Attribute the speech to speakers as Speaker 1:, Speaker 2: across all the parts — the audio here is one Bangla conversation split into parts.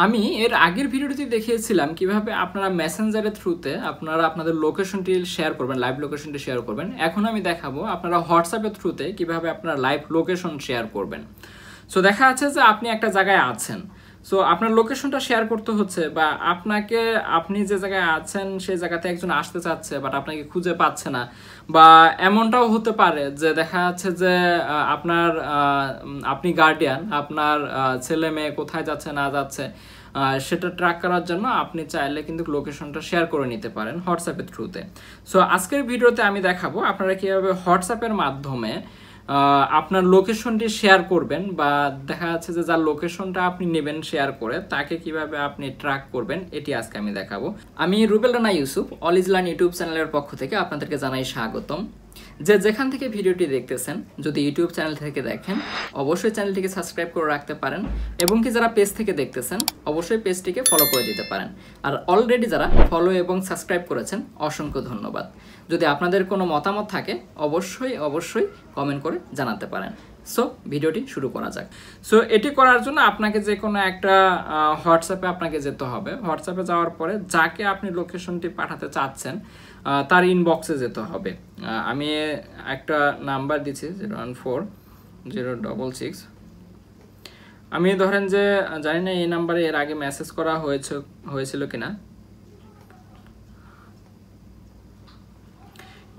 Speaker 1: আমি এর আগের ভিডিওটিতে দেখিয়েছিলাম কিভাবে আপনারা মেসেঞ্জারের থ্রুতে আপনারা আপনাদের লোকেশনটি শেয়ার করবেন, লাইভ লোকেশনটি শেয়ার করবেন। এখন আমি দেখাবো আপনারা হোয়াটসঅ্যাপের থ্রুতে কিভাবে আপনারা লাইভ লোকেশন শেয়ার করবেন। সো দেখা যাচ্ছে যে আপনি একটা জায়গায় আছেন, সো আপনার লোকেশনটা শেয়ার করতে হচ্ছে, বা আপনি যে জায়গায় আছেন সেই জায়গাতে একজন আসতে চাচ্ছে বাট আপনাকে খুঁজে পাচ্ছে না, বা এমনটাও হতে পারে যে দেখা যাচ্ছে যে আপনি গার্ডিয়ান, আপনার ছেলে মেয়ে কোথায় যাচ্ছে না যাচ্ছে সেটা ট্র্যাক করার জন্য আপনি চাইলে কিন্তু লোকেশনটা শেয়ার করে নিতে পারেন হোয়াটসঅ্যাপের থ্রুতে। সো আজকের ভিডিওতে আমি দেখাবো আপনারা কীভাবে হোয়াটসঅ্যাপের মাধ্যমে আপনার লোকেশনটি শেয়ার করবেন, বা দেখা যাচ্ছে যে যার লোকেশনটা আপনি নেবেন শেয়ার করে তাকে কিভাবে আপনি ট্র্যাক করবেন, এটি আজকে আমি দেখাবো। আমি Rubel Rana Yusuf, all is learn YouTube চ্যানেলের পক্ষ থেকে আপনাদেরকে জানাই স্বাগতম। যেখান থেকে ভিডিওটি দেখতেছেন, যদি ইউটিউব চ্যানেল থেকে দেখেন অবশ্যই চ্যানেলটিকে সাবস্ক্রাইব করে রাখতে পারেন, এবং কি যারা পেজ থেকে দেখতেছেন অবশ্যই পেজটিকে ফলো করে দিতে পারেন। আর অলরেডি যারা ফলো এবং সাবস্ক্রাইব করেছেন অসংখ্য ধন্যবাদ। যদি আপনাদের কোনো মতামত থাকে অবশ্যই কমেন্ট করে জানাতে পারেন। সো ভিডিওটি শুরু করা যাক। সো এটি করার জন্য আপনাকে যে কোনো একটা হোয়াটসঅ্যাপে আপনাকে যেতে হবে। হোয়াটসঅ্যাপে যাওয়ার পরে যাকে আপনি লোকেশনটি পাঠাতে চাচ্ছেন তার ইনবক্সে যেতে হবে। আমি একটা নাম্বার দিচ্ছি 01406। আমি ধরেন যে জানি না এই নাম্বারে এর আগে মেসেজ করা হয়েছিল কিনা,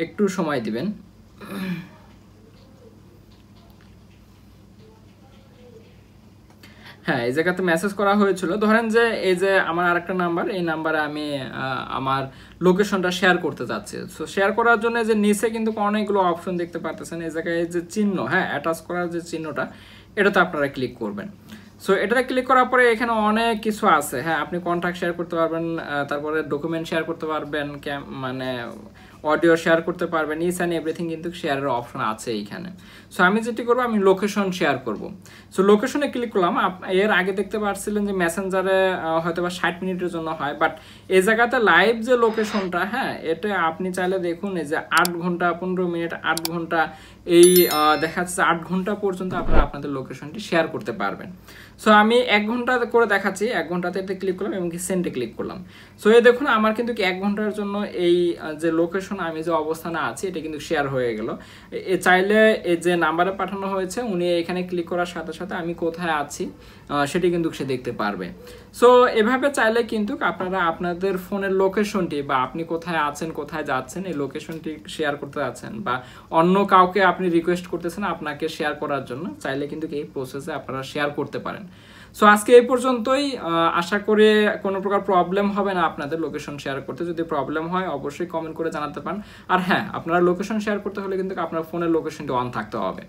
Speaker 1: একটু সময় দিবেন। হ্যাঁ, এই জায়গাতে মেসেজ করা হয়েছিল। ধরেন যে এই যে আমার আরেকটা নাম্বার, এই নাম্বারে আমি আমার লোকেশনটা শেয়ার করতে যাচ্ছি। সো শেয়ার করার জন্য যে নিচে কিন্তু অনেকগুলো অপশন দেখতে পারতেছেন। এই জায়গায় যে চিহ্ন, হ্যাঁ, অ্যাটাচ করার যে চিহ্নটা, এটাতে আপনারা ক্লিক করবেন। সো এটাতে ক্লিক করার পরে এখানে অনেক কিছু আছে। হ্যাঁ, আপনি কন্ট্যাক্ট শেয়ার করতে পারবেন, তারপরে ডকুমেন্ট শেয়ার করতে পারবেন, মানে অডিও শেয়ার করতে পারবেন, ইস অ্যান্ড এভরিথিং কিন্তু শেয়ারের অপশন আছে এইখানে। সো আমি যেটি করবো, আমি লোকেশন শেয়ার করব। সো লোকেশনে ক্লিক করলাম। এর আগে দেখতে পাচ্ছিলেন যে মেসেঞ্জারে হয়তো বা 60 মিনিটের জন্য হয়, বাট এই জায়গাতে লাইভ যে লোকেশনটা, হ্যাঁ, এটা আপনি চাইলে দেখুন এই যে 8 ঘন্টা 15 মিনিট 8 ঘন্টা এই দেখা যাচ্ছে 8 ঘন্টা পর্যন্ত আপনারা আপনাদের লোকেশনটি শেয়ার করতে পারবেন। সো আমি 1 ঘন্টা করে দেখাচ্ছি। 1 ঘন্টাতে এতে ক্লিক করলাম এবং কি সেন্ডে ক্লিক করলাম। সো এই দেখুন আমার কিন্তু 1 ঘন্টার জন্য এই যে লোকেশন, আমি যে অবস্থানে আছি, এটা কিন্তু শেয়ার হয়ে গেল। চাইলে এই যে নাম্বারে পাঠানো হয়েছে উনি এখানে ক্লিক করার সাথে সাথে আমি কোথায় আছি সেটি কিন্তু সে দেখতে পারবে। সো এভাবে চাইলে কিন্তু আপনারা আপনাদের ফোনের লোকেশনটি, বা আপনি কোথায় আছেন কোথায় যাচ্ছেন এই লোকেশনটি শেয়ার করতে যাচ্ছেন, বা অন্য কাউকে আপনি রিকোয়েস্ট করতেছেন আপনাকে শেয়ার করার জন্য, চাইলে কিন্তু এই প্রসেসে আপনারা শেয়ার করতে পারেন। সো আজকে এই পর্যন্তই। আশা করি কোনো প্রকার প্রবলেম হবে না আপনাদের লোকেশন শেয়ার করতে। যদি প্রবলেম হয় অবশ্যই কমেন্ট করে জানাতে পারেন। আর হ্যাঁ, আপনারা লোকেশন শেয়ার করতে হলে কিন্তু আপনার ফোনের লোকেশনটি অন থাকতে হবে।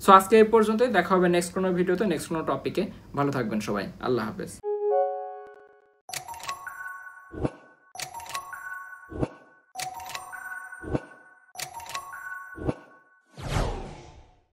Speaker 1: সো আজকে এই পর্যন্তই। দেখা হবে নেক্সট কোনো ভিডিওতে, নেক্সট কোনো টপিকে। ভালো থাকবেন সবাই। আল্লাহ হাফেজ।